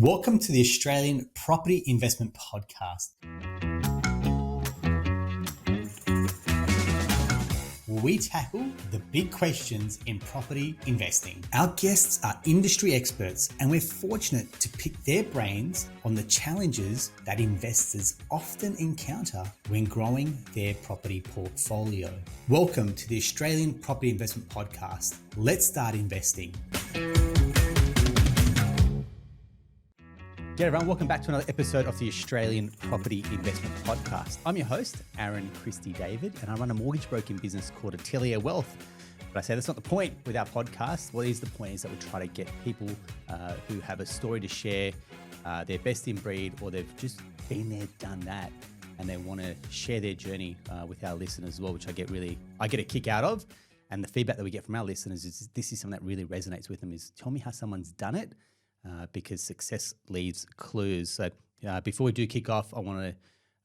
Welcome to the Australian Property Investment Podcast. We tackle the big questions in property investing. Our guests are industry experts, and we're fortunate to pick their brains on the challenges that investors often encounter when growing their property portfolio. Welcome to the Australian Property Investment Podcast. Let's start investing. G'day everyone, welcome back to another episode of the Australian Property Investment Podcast. I'm your host, Aaron Christie David, and I run a mortgage broking business called Atelier Wealth. But I say that's not the point with our podcast. What is the point is that we try to get people who have a story to share, they're best in breed, or they've just been there, done that, and they want to share their journey with our listeners as well, which I get a kick out of. And the feedback that we get from our listeners is this is something that really resonates with them, is tell me how someone's done it. Because success leaves clues. So before we do kick off, I want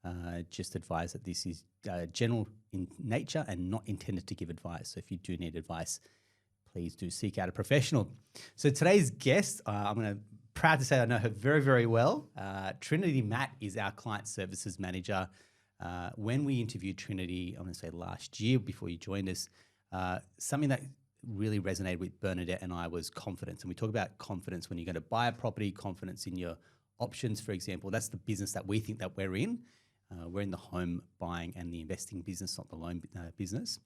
to just advise that this is general in nature and not intended to give advice. So if you do need advice, please do seek out a professional. So today's guest, proud to say I know her very, very well. Trinity Maat is our client services manager. When we interviewed Trinity, I want to say last year before you joined us, something that really resonated with Bernadette and I was confidence. And we talk about confidence when you're going to buy a property, confidence in your options, for example. That's the business that we think that we're in. We're in the home buying and the investing business, not the loan business.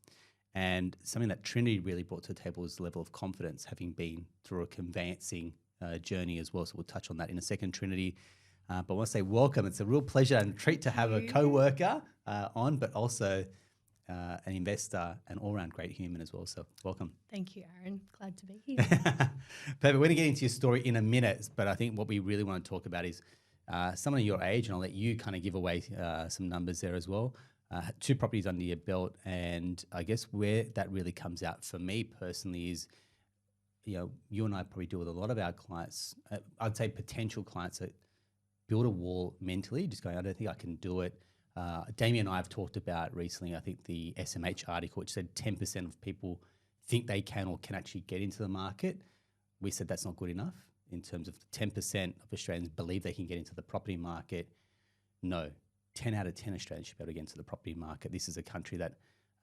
And something that Trinity really brought to the table was the level of confidence, having been through a conveyancing journey as well. So we'll touch on that in a second, Trinity. But I want to say welcome. It's a real pleasure and treat to have a co-worker on, but also an investor, an all-round great human as well. So welcome. Thank you, Aaron. Glad to be here. Perfect. We're going to get into your story in a minute, but I think what we really want to talk about is someone of your age, and I'll let you kind of give away some numbers there as well. 2 properties under your belt, and I guess where that really comes out for me personally is, you and I probably deal with a lot of our clients, I'd say potential clients that build a wall mentally, just going, I don't think I can do it. Damien and I have talked about recently, I think the SMH article, which said 10% of people think they can or can actually get into the market. We said that's not good enough in terms of 10% of Australians believe they can get into the property market. No, 10 out of 10 Australians should be able to get into the property market. This is a country that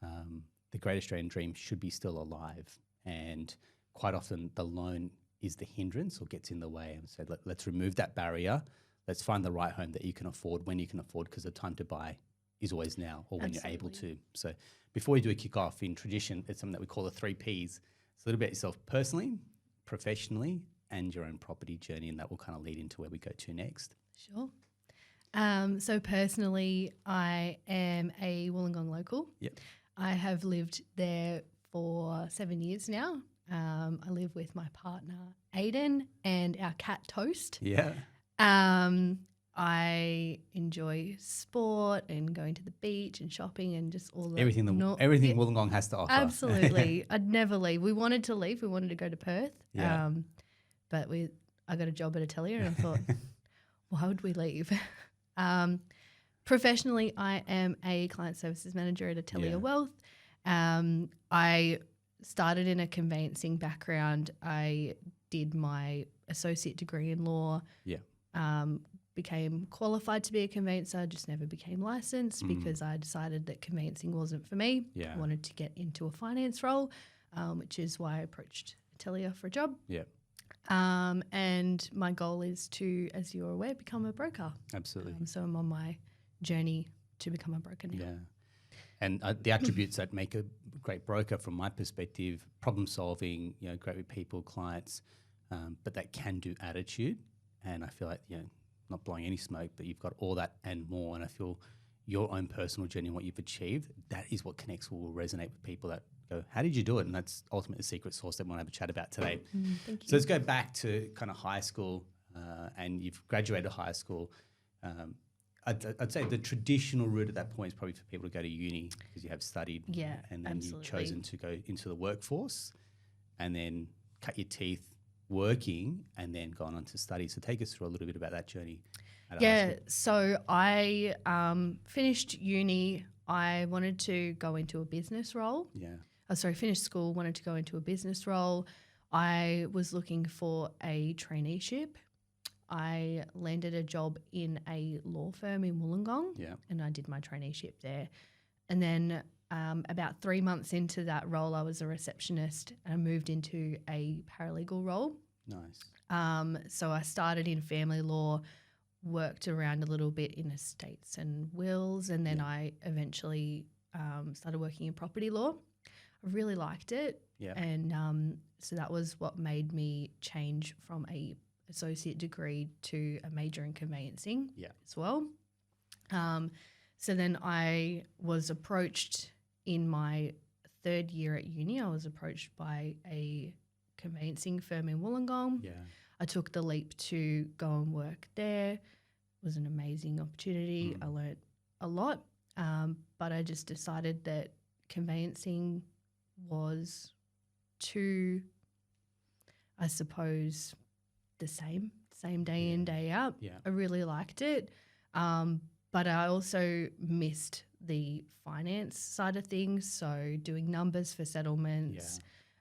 the great Australian dream should be still alive. And quite often the loan is the hindrance or gets in the way. And so let's remove that barrier. Let's find the right home that you can afford when you can afford, because the time to buy is always now or when Absolutely. You're able to. So before we do a kick-off, in tradition, it's something that we call the 3 Ps. It's a little bit yourself personally, professionally, and your own property journey, and that will kind of lead into where we go to next. Sure. So personally, I am a Wollongong local. Yep. I have lived there for 7 years now. I live with my partner, Aiden, and our cat, Toast. Yeah. I enjoy sport and going to the beach and shopping and just all the everything Wollongong has to offer. Absolutely. I'd never leave. We wanted to leave. We wanted to go to Perth. Yeah. But I got a job at Atelier and I thought, why would we leave? Professionally, I am a client services manager at Atelier Wealth. I started in a conveyancing background. I did my associate degree in law. Yeah. Became qualified to be a conveyancer, just never became licensed because I decided that conveyancing wasn't for me. Yeah. I wanted to get into a finance role, which is why I approached Atelier for a job. Yeah. And my goal is to, as you're aware, become a broker. Absolutely. So I'm on my journey to become a broker now. Yeah. And the attributes that make a great broker from my perspective, problem solving, great with people, clients, but that can-do attitude. And I feel like, not blowing any smoke, but you've got all that and more. And I feel your own personal journey and what you've achieved, that is what connects or will resonate with people that go, how did you do it? And that's ultimately the secret sauce that we want to have a chat about today. Thank you. So let's go back to kind of high school, and you've graduated high school. I'd say the traditional route at that point is probably for people to go to uni because you have studied. Yeah, and then absolutely. you've chosen to go into the workforce and then cut your teeth working and then gone on to study. So take us through a little bit about that journey. So I finished uni. I wanted to go into a business role. Finished school, wanted to go into a business role. I was looking for a traineeship. I landed a job in a law firm in Wollongong, and I did my traineeship there. And then about 3 months into that role, I was a receptionist and I moved into a paralegal role. Nice. So I started in family law, worked around a little bit in estates and wills, and then I eventually started working in property law. I really liked it. Yeah. And so that was what made me change from a associate degree to a major in conveyancing as well. So then I was approached in my third year at uni. I was approached by a conveyancing firm in Wollongong. Yeah. I took the leap to go and work there. It was an amazing opportunity. I learnt a lot, but I just decided that conveyancing was too, I suppose, the same day in, day out. Yeah. I really liked it, but I also missed the finance side of things, so doing numbers for settlements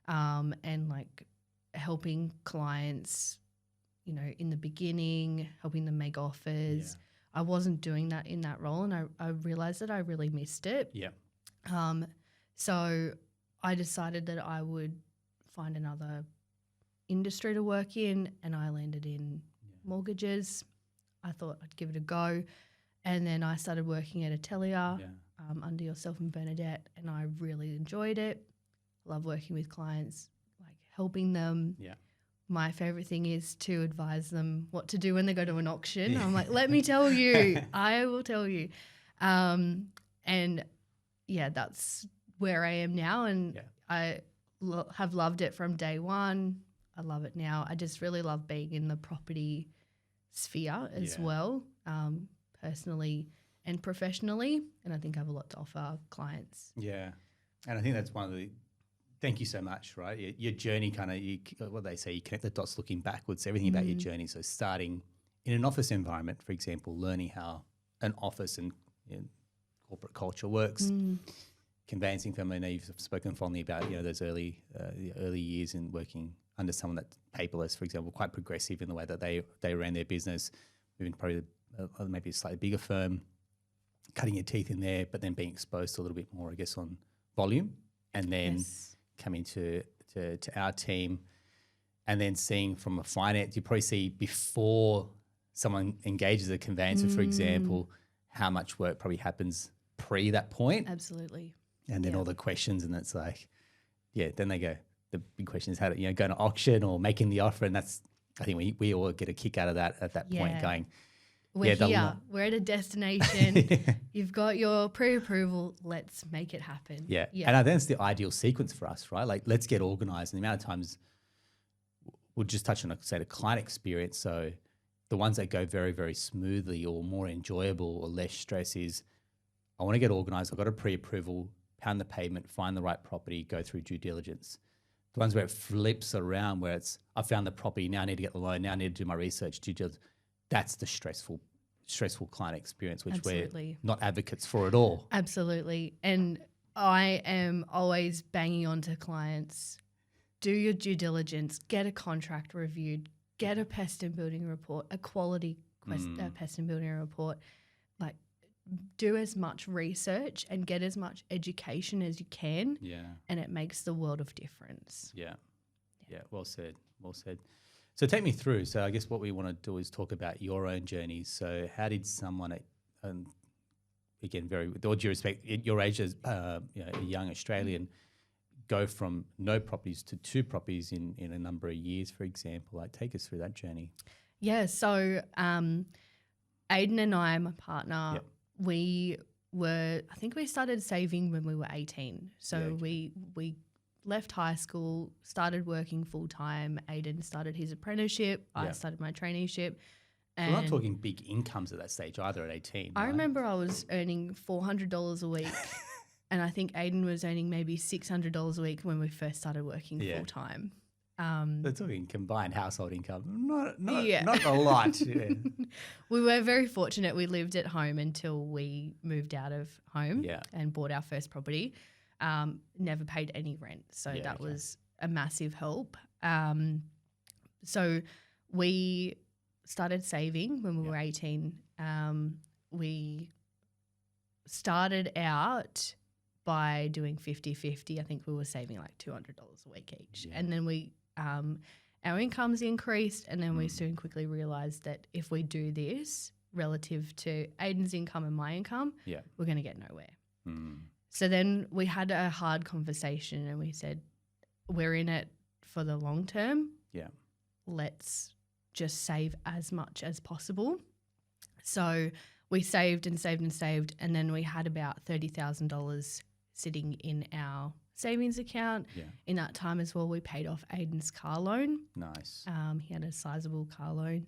and like helping clients, you know, in the beginning, helping them make offers. I wasn't doing that in that role, and I realised that I really missed it. Yeah. So I decided that I would find another industry to work in, and I landed in mortgages. I thought I'd give it a go, and then I started working at Atelier under yourself and Bernadette, and I really enjoyed it. Love working with clients, like helping them. Yeah. My favourite thing is to advise them what to do when they go to an auction. I'm like, let me tell you. I will tell you. And, that's where I am now, and I have loved it from day one. I love it now. I just really love being in the property sphere as well, personally and professionally, and I think I have a lot to offer clients. Yeah, and I think that's one of the – thank you so much, right? Your journey kind of – what they say, you connect the dots looking backwards, everything about your journey. So starting in an office environment, for example, learning how an office and corporate culture works. Conveyancing firm, I know you've spoken fondly about, those early years in working under someone that's paperless, for example, quite progressive in the way that they ran their business, moving to probably maybe a slightly bigger firm, cutting your teeth in there, but then being exposed to a little bit more, I guess, on volume, and then coming to our team, and then seeing from a finance, you probably see before someone engages a conveyancer, for example, how much work probably happens pre that point. Absolutely. And then all the questions, and it's like, then they go, the big question is how to, go to auction or making the offer. And that's, I think we all get a kick out of that at that point going, we're here, we're at a destination, you've got your pre-approval, let's make it happen. Yeah. And I think it's the ideal sequence for us, right? Like, let's get organized. And the amount of times we'll just touch on, say, the client experience. So the ones that go very, very smoothly or more enjoyable or less stress is, I want to get organized, I've got a pre-approval, pound the pavement, find the right property, go through due diligence. The ones where it flips around, where it's, I found the property, now I need to get the loan, now I need to do my research, due diligence. That's the stressful client experience, which we're not advocates for at all. Absolutely. And I am always banging on to clients, do your due diligence, get a contract reviewed, get a pest and building report, a quality pest and building report, like, do as much research and get as much education as you can. Yeah. And it makes the world of difference. Yeah. Well said. So take me through. So I guess what we want to do is talk about your own journey. So how did someone, again, very with all due respect, at your age as a young Australian, go from no properties to 2 properties in a number of years, for example? Like, take us through that journey. Yeah. So Aiden and I, my partner, we were, I think we started saving when we were 18. So we left high school, started working full time. Aiden started his apprenticeship. I started my traineeship. And we're not talking big incomes at that stage either at 18. I remember I was earning $400 a week and I think Aiden was earning maybe $600 a week when we first started working full time. They're talking combined household income. Not a lot. Yeah. We were very fortunate. We lived at home until we moved out of home and bought our first property. Never paid any rent. So that was a massive help. So we started saving when we were 18. We started out by doing 50-50. I think we were saving like $200 a week each. Yeah. And then our incomes increased, and then we soon quickly realised that if we do this relative to Aiden's income and my income, we're going to get nowhere. So then we had a hard conversation and we said, we're in it for the long term. Yeah. Let's just save as much as possible. So we saved and saved and saved, and then we had about $30,000 sitting in our savings account. Yeah. In that time as well, we paid off Aiden's car loan. Nice. He had a sizable car loan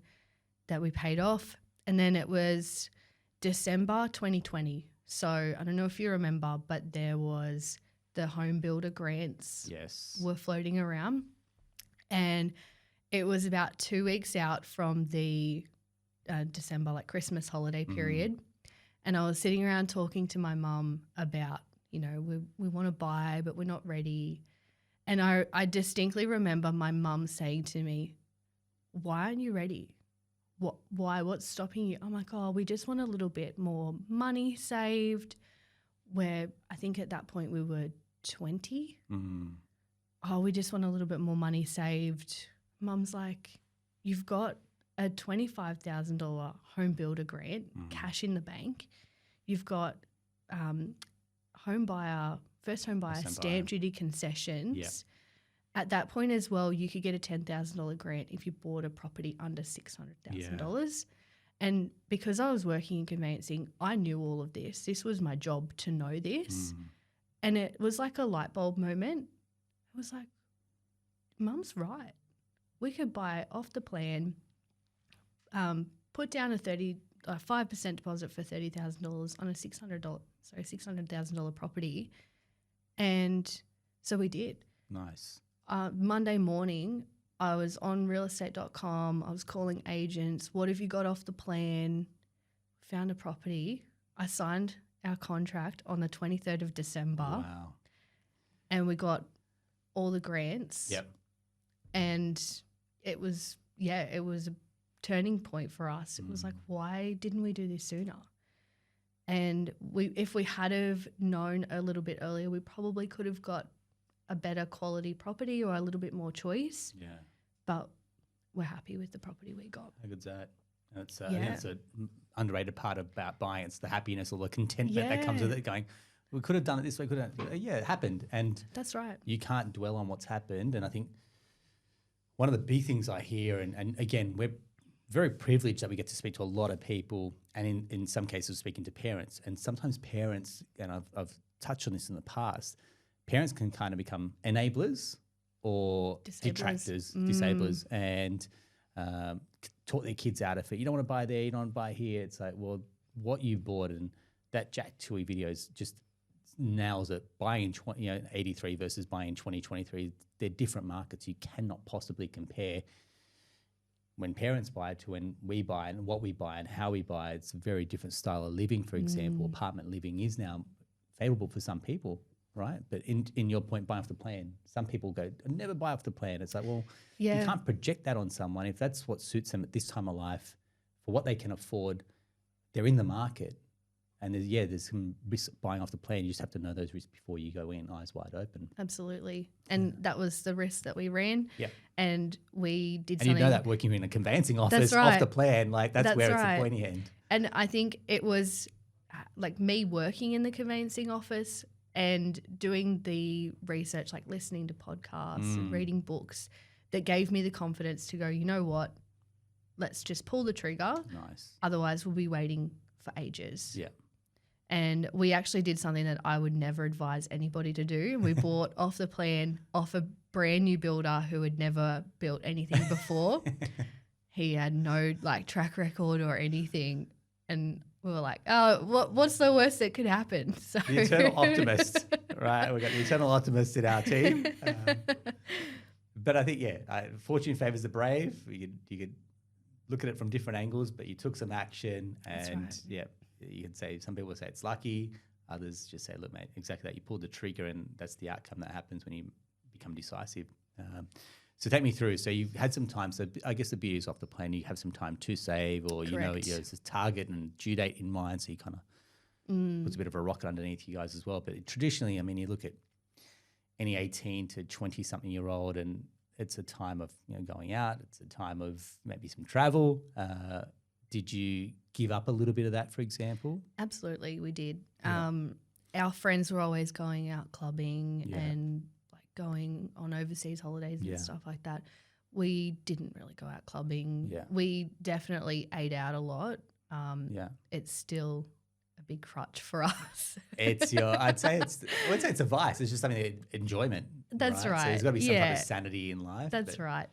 that we paid off. And then it was December 2020. So I don't know if you remember, but there was the home builder grants were floating around. And it was about 2 weeks out from the December, like Christmas holiday period. And I was sitting around talking to my mum about, you know, we want to buy, but we're not ready. And I distinctly remember my mum saying to me, why aren't you ready? Why? What's stopping you? I'm like, oh, we just want a little bit more money saved. Where I think at that point we were 20. Oh, we just want a little bit more money saved. Mum's like, you've got a $25,000 home builder grant, cash in the bank. You've got first home buyer stamp duty concessions. Yep. At that point as well, you could get a $10,000 grant if you bought a property under $600,000. And because I was working in conveyancing, I knew all of this. This was my job to know this. And it was like a light bulb moment. It was like, Mum's right. We could buy off the plan, put down a 5% deposit for $30,000 on a $600,000 property. And so we did. Nice. Monday morning, I was on realestate.com. I was calling agents. What have you got off the plan? Found a property. I signed our contract on the 23rd of December. Wow. And we got all the grants. Yep. And it was a turning point for us. It was like, why didn't we do this sooner? And if we had have known a little bit earlier, we probably could have got a better quality property or a little bit more choice. Yeah. But we're happy with the property we got. How good's that? That's I think that's an underrated part about buying. It's the happiness or the contentment that comes with it. Going, we could have done it this way. It happened, and that's right. You can't dwell on what's happened. And I think one of the big things I hear, and again, we're very privileged that we get to speak to a lot of people, and in some cases speaking to parents. And sometimes parents, and I've touched on this in the past, parents can kind of become enablers or detractors, disablers, and talk their kids out of it. You don't want to buy there, you don't want to buy here. It's like, well, what you bought, and that Jack Tui videos just nails it. Buying in 83 versus buying in 2023, they're different markets. You cannot possibly compare when parents buy to when we buy, and what we buy and how we buy. It's a very different style of living. For example, apartment living is now favorable for some people, right? But in your point, buy off the plan, some people go, never buy off the plan. It's like, well, you can't project that on someone. If that's what suits them at this time of life, for what they can afford, they're in the market. And there's some risk buying off the plan. You just have to know those risks before you go in, eyes wide open. Absolutely. And that was the risk that we ran. Yeah. And we did something. And you know that working in a conveyancing office off the plan, like that's where it's the pointy end. And I think it was like me working in the conveyancing office and doing the research, like listening to podcasts and reading books, that gave me the confidence to go, you know what, let's just pull the trigger. Nice. Otherwise we'll be waiting for ages. Yeah. And we actually did something that I would never advise anybody to do. We bought off the plan off a brand new builder who had never built anything before. He had no track record or anything. And we were like, oh, what's the worst that could happen? So the eternal optimist, right? We've got the eternal optimist in our team. But I think, fortune favors the brave. You could look at it from different angles, but you took some action, and you can say, some people say it's lucky, others just say, look, mate, exactly that. You pulled the trigger, and that's the outcome that happens when you become decisive. So take me through. So you've had some time. So I guess the beauty is off the plane. You have some time to save, or Correct. there's a target and due date in mind. So you kind of puts a bit of a rocket underneath you guys as well. But traditionally, I mean, you look at any 18 to 20 something year old, and it's a time of going out. It's a time of maybe some travel. Did you give up a little bit of that, for example? Absolutely, we did. Yeah. Our friends were always going out clubbing Yeah. and like going on overseas holidays Yeah. and stuff like that. We didn't really go out clubbing. Yeah. We definitely ate out a lot. Yeah. It's still a big crutch for us. I'd say it's a vice. It's just something enjoyment. That's right. So right. there's got to be some type Yeah. of sanity in life. That's but- right.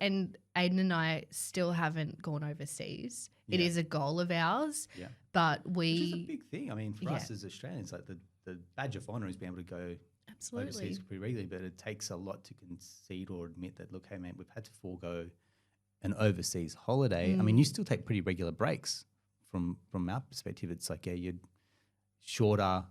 And Aiden and I still haven't gone overseas. It Yeah. is a goal of ours, Yeah. but Which is a we big thing. I mean, for Yeah. us as Australians, like the badge of honour is being able to go absolutely. overseas pretty regularly, but it takes a lot to concede or admit that, look, hey, man, we've had to forego an overseas holiday. I mean, you still take pretty regular breaks from our perspective. It's like, you're shorter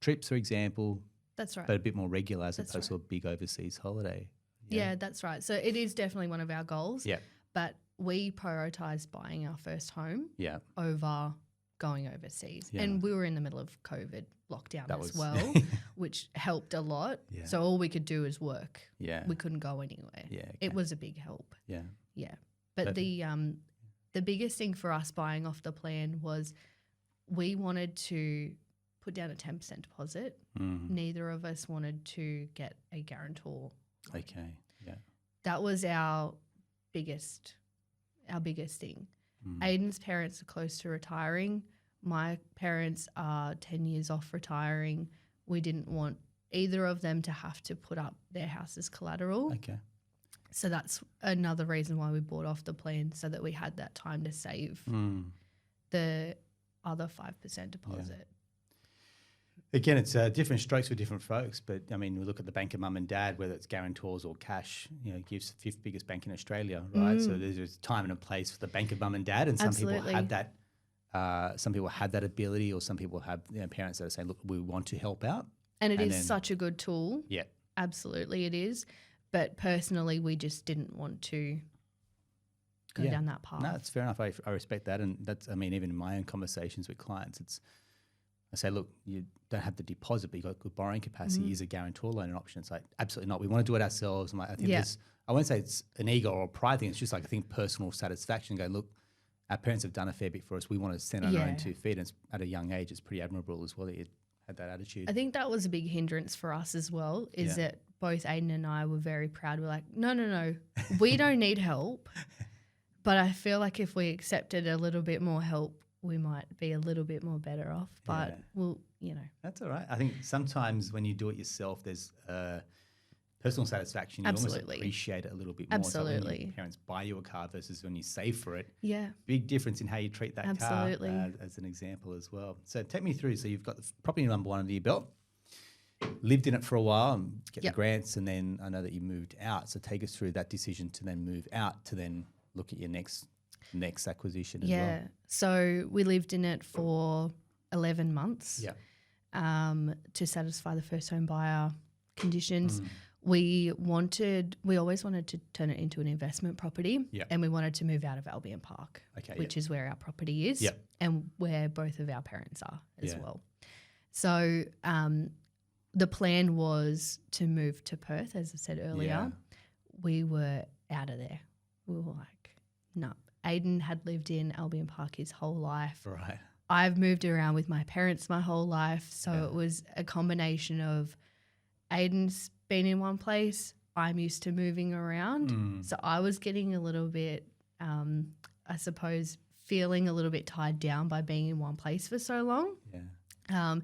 trips, for example, That's right. but a bit more regular as That's opposed to a big overseas holiday. Yeah, that's right. So it is definitely one of our goals. Yeah. But we prioritised buying our first home Yeah. over going overseas. Yeah. And we were in the middle of COVID lockdown That as was- well, which helped a lot. Yeah. So all we could do is work. Yeah. We couldn't go anywhere. Yeah. Okay. It was a big help. Yeah. Yeah. But But- the biggest thing for us buying off the plan was we wanted to put down a 10% deposit. Mhm. Neither of us wanted to get a guarantor. Okay. Yeah. That was our biggest thing. Aiden's parents are close to retiring. My parents are 10 years off retiring. We didn't want either of them to have to put up their house as collateral. Okay. So that's another reason why we bought off the plan, so that we had that time to save the other 5% deposit. Again, it's different strokes for different folks, but I mean, we look at the bank of mum and dad, whether it's guarantors or cash, GIFT's the 5th biggest bank in Australia, right? So there's a time and a place for the bank of mum and dad, and some Absolutely. people have that. Some people have that ability, or some people have parents that are saying, "Look, we want to help out." And it And is then- such a good tool. Yeah, Absolutely it is. But personally, we just didn't want to go Yeah. down that path. no, it's fair enough. I respect that, and that's, I mean, even in my own conversations with clients, I say, look, you don't have the deposit, but you've got good borrowing capacity. Is a guarantor loan an option? It's like, absolutely not. We want to do it ourselves. I'm like, I think Yeah. I won't say it's an ego or a pride thing. It's just like, I think personal satisfaction. Going, look, our parents have done a fair bit for us. We want to stand on our Yeah. own 2 feet. And it's, at a young age, it's pretty admirable as well that you had that attitude. I think that was a big hindrance for us as well, is Yeah. that both Aiden and I were very proud. We're like, no, we don't need help. But I feel like if we accepted a little bit more help, we might be a little bit more better off. But Yeah. we'll, That's all right. I think sometimes when you do it yourself, there's personal satisfaction. You almost Absolutely. appreciate it a little bit more. It's like when Absolutely. your parents buy you a car versus when you save for it. yeah. Big difference in how you treat that Absolutely. car as an example as well. So take me through. So you've got the property number 1 under your belt, lived in it for a while and get Yep. the grants, and then I know that you moved out. So take us through that decision to then move out to then look at your next acquisition as Yeah. well. So we lived in it for 11 months Yeah. to satisfy the first home buyer conditions. Mm. We always wanted to turn it into an investment property, Yeah. and we wanted to move out of Albion Park, Okay. which is where our property is, Yep. and where both of our parents are as Yeah. well. So the plan was to move to Perth, as I said earlier. Yeah. We were out of there. We were like, no. Aiden had lived in Albion Park his whole life. Right. I've moved around with my parents my whole life. So Yeah. it was a combination of Aiden's been in one place. I'm used to moving around. Mm. So I was getting a little bit, I suppose, feeling a little bit tied down by being in one place for so long. Yeah.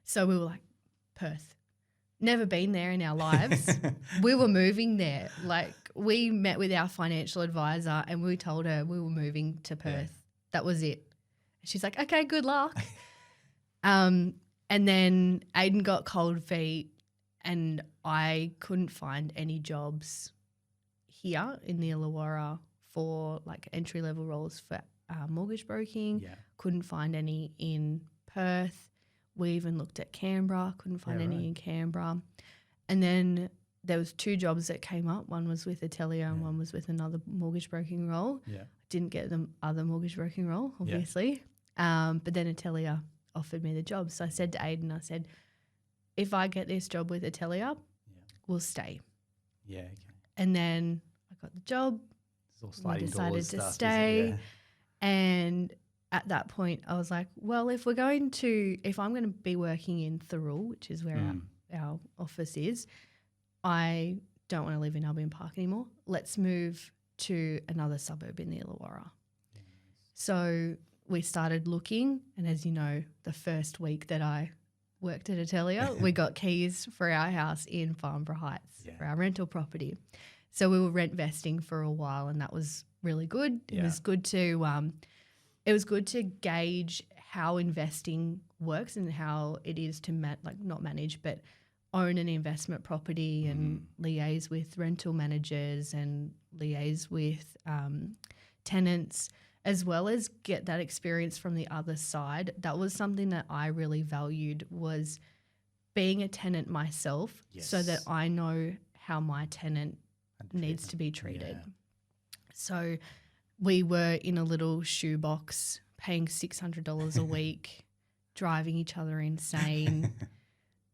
So we were like, Perth. Never been there in our lives. We were moving there. Like, we met with our financial advisor and we told her we were moving to Perth. That was it. She's like, okay, good luck. And then Aiden got cold feet and I couldn't find any jobs here in the Illawarra for like entry-level roles for mortgage broking. Yeah. Couldn't find any in Perth. We even looked at Canberra, couldn't find Yeah, any right. in Canberra. And then there was 2 jobs that came up. One was with Atelier and one was with another mortgage broking role. Yeah. Didn't get the other mortgage broking role, obviously. But then Atelier offered me the job. So I said to Aiden, I said, if I get this job with Atelier, we'll stay. Yeah. Okay. And then I got the job. It's all sliding We decided doors to stuff, stay. isn't it? And at that point, I was like, well, if I'm going to be working in Thurrool, which is where our office is, I don't want to live in Albion Park anymore. Let's move to another suburb in the Illawarra. Yes. So we started looking, and as you know, the first week that I worked at Atelier, we got keys for our house in Farnborough Heights for our rental property. So we were rent vesting for a while, and that was really good. It was good to gauge how investing works and how it is to not manage, but own an investment property and liaise with rental managers and liaise with tenants, as well as get that experience from the other side. That was something that I really valued, was being a tenant myself, so that I know how my tenant needs to be treated. Yeah. So we were in a little shoebox paying $600 a week, driving each other insane.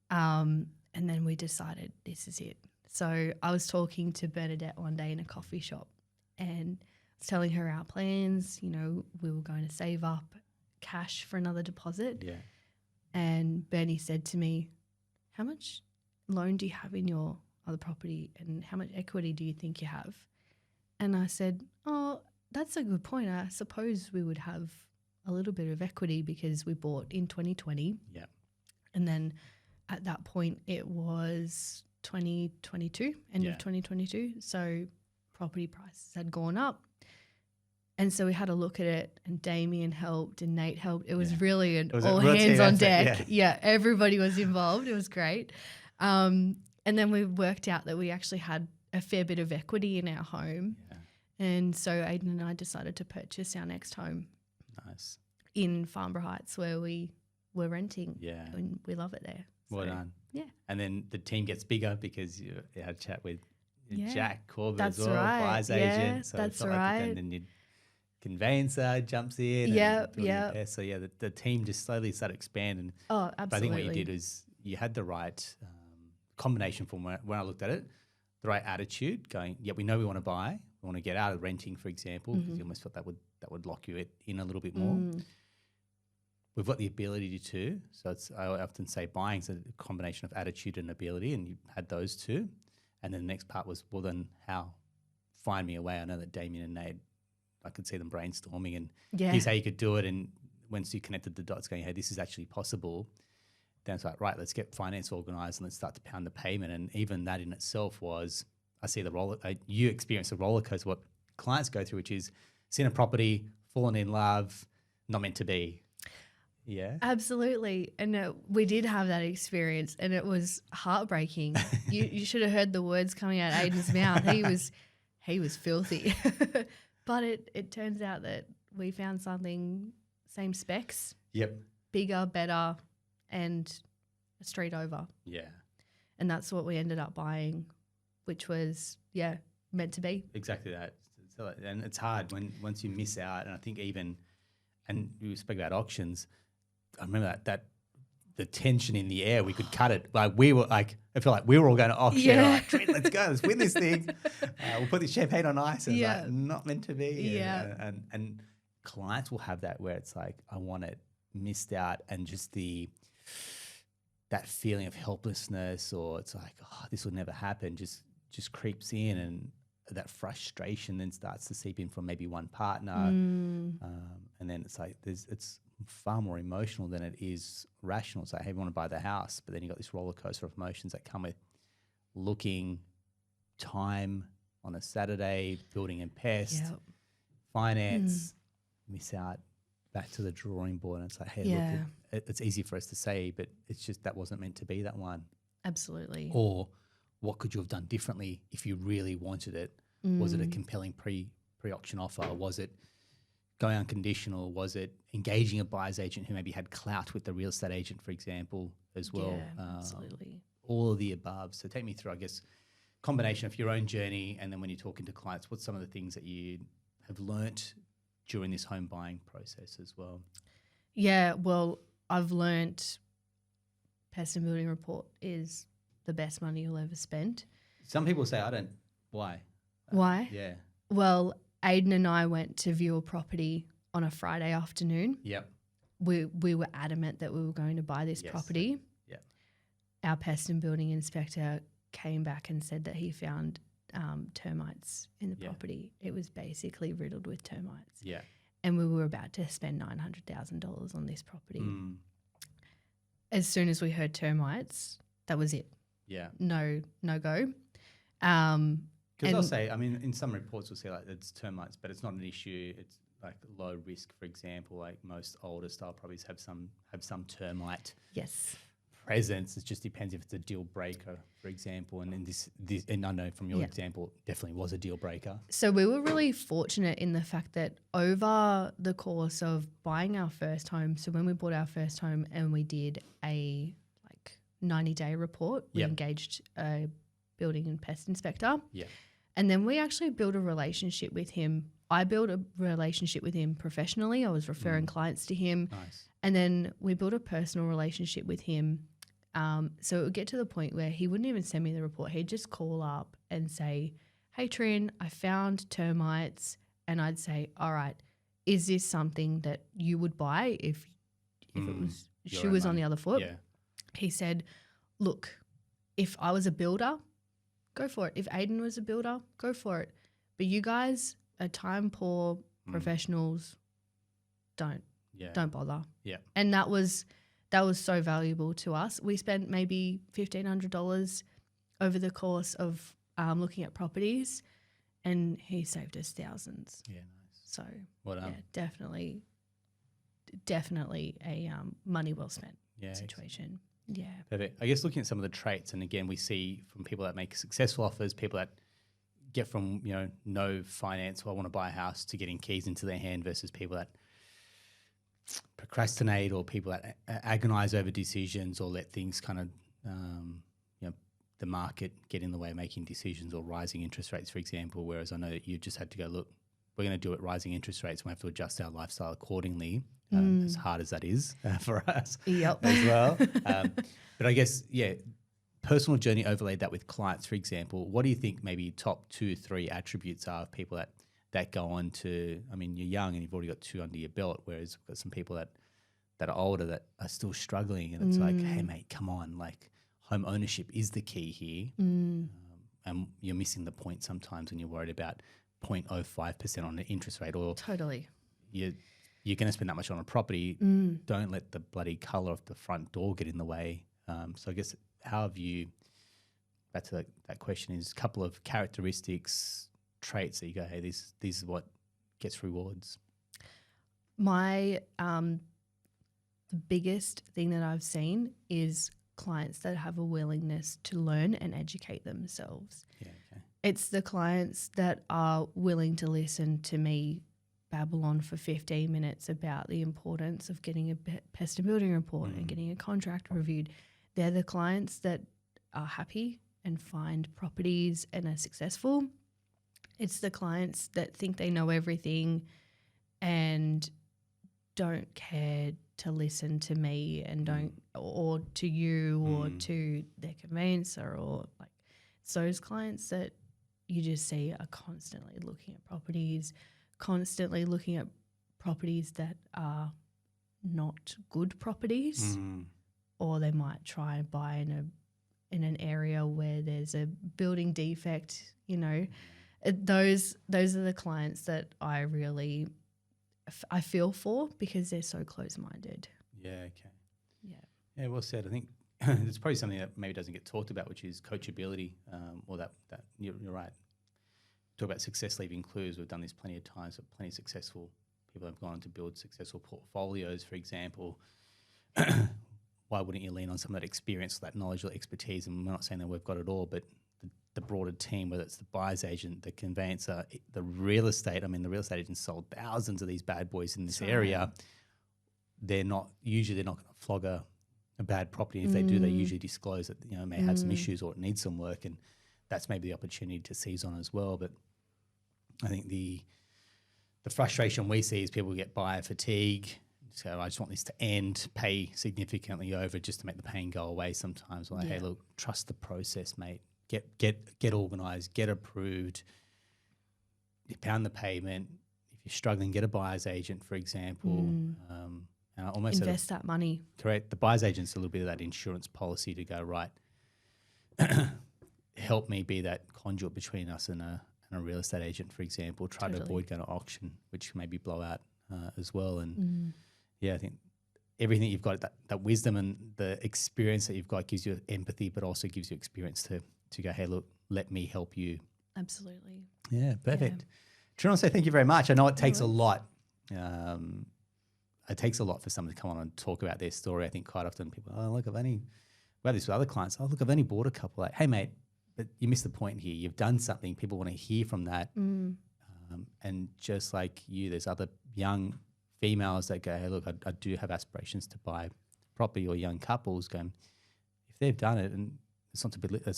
And then we decided this is it. So I was talking to Bernadette one day in a coffee shop and I was telling her our plans. You know, we were going to save up cash for another deposit. Yeah. And Bernie said to me, how much loan do you have in your other property and how much equity do you think you have? And I said, oh, that's a good point. I suppose we would have a little bit of equity because we bought in 2020. Yeah. And then at that point it was 2022, end of 2022. So property prices had gone up. And so we had a look at it and Damien helped and Nate helped. It was really all hands on deck. Yeah, everybody was involved. It was great. And then we worked out that we actually had a fair bit of equity in our home. Yeah. And so Aiden and I decided to purchase our next home. Nice. In Farnborough Heights where we were renting. Yeah. And we love it there. Well done. Yeah. And then the team gets bigger because you had a chat with Jack Corbett as well, buyer's agent. So that's right. And then your conveyancer jumps in. Yeah. So the team just slowly started expanding. Oh, absolutely. But I think what you did is you had the right combination from when I looked at it, the right attitude going, we know we want to buy. We want to get out of renting, for example, because you almost felt that would lock you in a little bit more. We've got the ability to, so I often say buying is a combination of attitude and ability, and you had those two. And then the next part was, well, then how? Find me a way. I know that Damien and Nate, I could see them brainstorming and here's how you could do it. And once you connected the dots going, hey, this is actually possible, then it's like, right, let's get finance organised and let's start to pound the payment. And even that in itself was, I see you experience the roller coaster, what clients go through, which is seeing a property, falling in love, not meant to be. Yeah, absolutely. And we did have that experience and it was heartbreaking. You should have heard the words coming out of Aiden's mouth. He was filthy. But it turns out that we found something, same specs. Yep. Bigger, better, and a street over. Yeah. And that's what we ended up buying, which was, meant to be. Exactly that. So, and it's hard once you miss out. And I think and you spoke about auctions, I remember that the tension in the air, we could cut it. Like I feel like we were all going to auction. Yeah. Like, Trent, let's go, let's win this thing. We'll put this champagne on ice. And it's like, not meant to be. Yeah. And clients will have that where it's like, I want it missed out, and just that feeling of helplessness, or it's like, oh, this will never happen, just creeps in, and that frustration then starts to seep in from maybe one partner. And then it's like it's far more emotional than it is rational. It's like, hey, we want to buy the house, but then you got this roller coaster of emotions that come with looking, time on a Saturday, building and pest, finance, miss out, back to the drawing board. And it's like, hey, look, it's easy for us to say, but it's just that wasn't meant to be that one. Absolutely. Or what could you have done differently if you really wanted it? Was it a compelling pre-auction offer? Was it going unconditional? Was it engaging a buyer's agent who maybe had clout with the real estate agent, for example, as well? Yeah, absolutely. All of the above. So take me through, I guess, combination of your own journey and then when you're talking to clients, what's some of the things that you have learnt during this home buying process as well? Yeah, well, I've learnt pest and building report is the best money you'll ever spend. Some people say, why? Why? Yeah. Well, Aiden and I went to view a property on a Friday afternoon. Yep. We were adamant that we were going to buy this property. Yep. Our pest and building inspector came back and said that he found termites in the property. It was basically riddled with termites. Yeah. And we were about to spend $900,000 on this property. Mm. As soon as we heard termites, that was it. Yeah. No go. Because I'll say, I mean, in some reports we'll say like it's termites, but it's not an issue. It's like low risk, for example. Like most older style properties have some termite presence. It just depends if it's a deal breaker, for example. And in this and I know from your example, it definitely was a deal breaker. So we were really fortunate in the fact that over the course of buying our first home, so when we bought our first home and we did a 90-day report, we engaged a building and pest inspector. Yeah. And then we actually built a relationship with him. I built a relationship with him professionally. I was referring clients to him. Nice. And then we built a personal relationship with him. So it would get to the point where he wouldn't even send me the report. He'd just call up and say, "Hey, Trin, I found termites." And I'd say, "All right, is this something that you would buy if it was shoe was on the other foot?" Yeah. He said, "Look, if I was a builder, go for it. If Aiden was a builder, go for it. But you guys are time poor professionals. Don't bother." Yeah. And that was so valuable to us. We spent maybe $1,500 over the course of looking at properties, and he saved us thousands. Yeah, nice. So well done. Yeah, definitely a money well spent situation. Yeah. Perfect. I guess looking at some of the traits, and again, we see from people that make successful offers, people that get from, no finance, or I want to buy a house, to getting keys into their hand versus people that procrastinate or people that agonize over decisions or let things kind of, the market get in the way of making decisions, or rising interest rates, for example, whereas I know that you just had to go, look, we're going to do it rising interest rates, and we have to adjust our lifestyle accordingly, as hard as that is for us as well. But I guess, personal journey overlaid that with clients, for example. What do you think maybe top 2-3 attributes are of people that go on to, I mean, you're young and you've already got 2 under your belt, whereas we've got some people that are older that are still struggling, and it's like, hey, mate, come on, like home ownership is the key here. And you're missing the point sometimes when you're worried about 0.05% on the interest rate, or Totally. you're going to spend that much on a property. Don't let the bloody colour of the front door get in the way. So I guess, how have you, back to that question, is a couple of characteristics, traits that you go, hey, this is what gets rewards? My the biggest thing that I've seen is clients that have a willingness to learn and educate themselves. Yeah, okay. It's the clients that are willing to listen to me babble on for 15 minutes about the importance of getting a pest and building report and getting a contract reviewed. They're the clients that are happy and find properties and are successful. It's the clients that think they know everything and don't care to listen to me and don't, or to you or to their conveyancer, or like, it's those clients that you just see are constantly looking at properties, that are not good properties, or they might try and buy in an area where there's a building defect. Those are the clients that I really I feel for, because they're so close-minded. Yeah, okay. Yeah, well said. I think it's probably something that maybe doesn't get talked about, which is coachability, or that you're right. Talk about success leaving clues. We've done this plenty of times, but plenty of successful people have gone on to build successful portfolios, for example. Why wouldn't you lean on some of that experience, that knowledge, that expertise? And we're not saying that we've got it all, but the broader team, whether it's the buyer's agent, the conveyancer, the real estate. I mean, the real estate agents sold thousands of these bad boys in this area. They're not going to flog a bad property. If they do, they usually disclose that, it may have some issues or it needs some work. And that's maybe the opportunity to seize on as well. But I think the frustration we see is people get buyer fatigue. So I just want this to end, pay significantly over just to make the pain go away sometimes. Like, hey, look, trust the process, mate. Get organised, get approved. You pound the pavement. If you're struggling, get a buyer's agent, for example. And I almost invest that money. Correct. The buyer's agent's a little bit of that insurance policy to go, right, help me be that conduit between us and a real estate agent, for example. Try to avoid going to auction, which can maybe blow out as well. And I think everything you've got, that wisdom and the experience that you've got gives you empathy, but also gives you experience to go, hey, look, let me help you. Absolutely. Yeah, perfect. Trin, I'll say thank you very much. I know it takes a lot. It takes a lot for someone to come on and talk about their story. I think quite often people, we have this with other clients. I've only bought a couple. Like, hey, mate, but you missed the point here. You've done something. People want to hear from that. And just like you, there's other young females that go, hey, look, I do have aspirations to buy property, or young couples going, if they've done it, and it's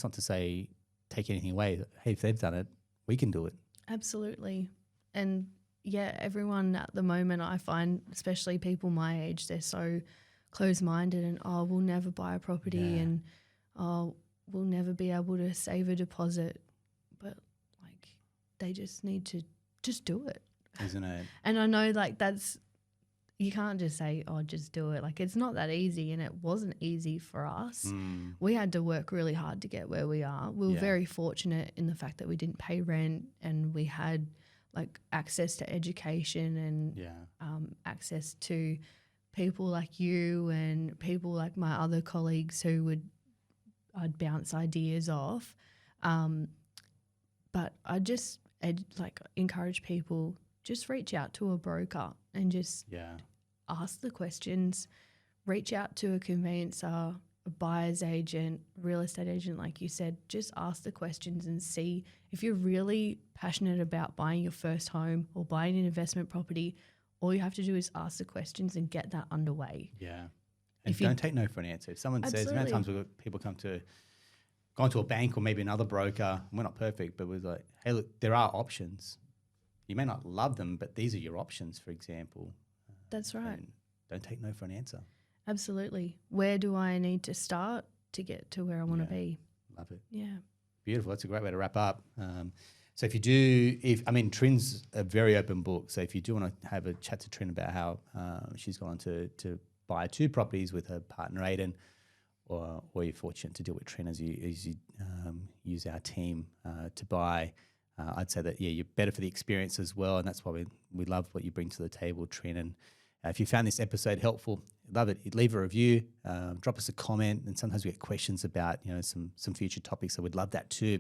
not to say take anything away. Hey, if they've done it, we can do it. Absolutely. And everyone at the moment, I find, especially people my age, they're so close-minded and, we'll never buy a property and, we'll never be able to save a deposit. But, like, they just need to just do it. Isn't it? And I know, like, you can't just say, just do it. Like, it's not that easy, and it wasn't easy for us. We had to work really hard to get where we are. We were very fortunate in the fact that we didn't pay rent, and we had, like, access to education and access to people like you and people like my other colleagues who I'd bounce ideas off. But I just encourage people, just reach out to a broker and just ask the questions. Reach out to a conveyancer, a buyer's agent, real estate agent, like you said. Just ask the questions and see if you're really passionate about buying your first home or buying an investment property. All you have to do is ask the questions and get that underway. Yeah. And don't take no for an answer. If someone says, many times people gone to a bank or maybe another broker, we're not perfect, but we're like, hey, look, there are options. You may not love them, but these are your options, for example. That's right. And don't take no for an answer. Absolutely. Where do I need to start to get to where I want to be? Love it. Yeah. Beautiful. That's a great way to wrap up. So Trin's a very open book. So if you do want to have a chat to Trin about how she's gone to buy 2 properties with her partner Aidan, or you're fortunate to deal with Trin as you use our team to buy, I'd say that you're better for the experience as well, and that's why we love what you bring to the table, Trin. And if you found this episode helpful, love it. Leave a review, drop us a comment, and sometimes we get questions about some future topics. So we'd love that too,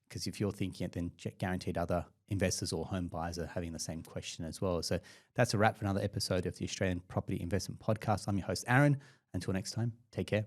because if you're thinking it, then guaranteed other investors or home buyers are having the same question as well. So that's a wrap for another episode of the Australian Property Investment Podcast. I'm your host, Aaron. Until next time, take care.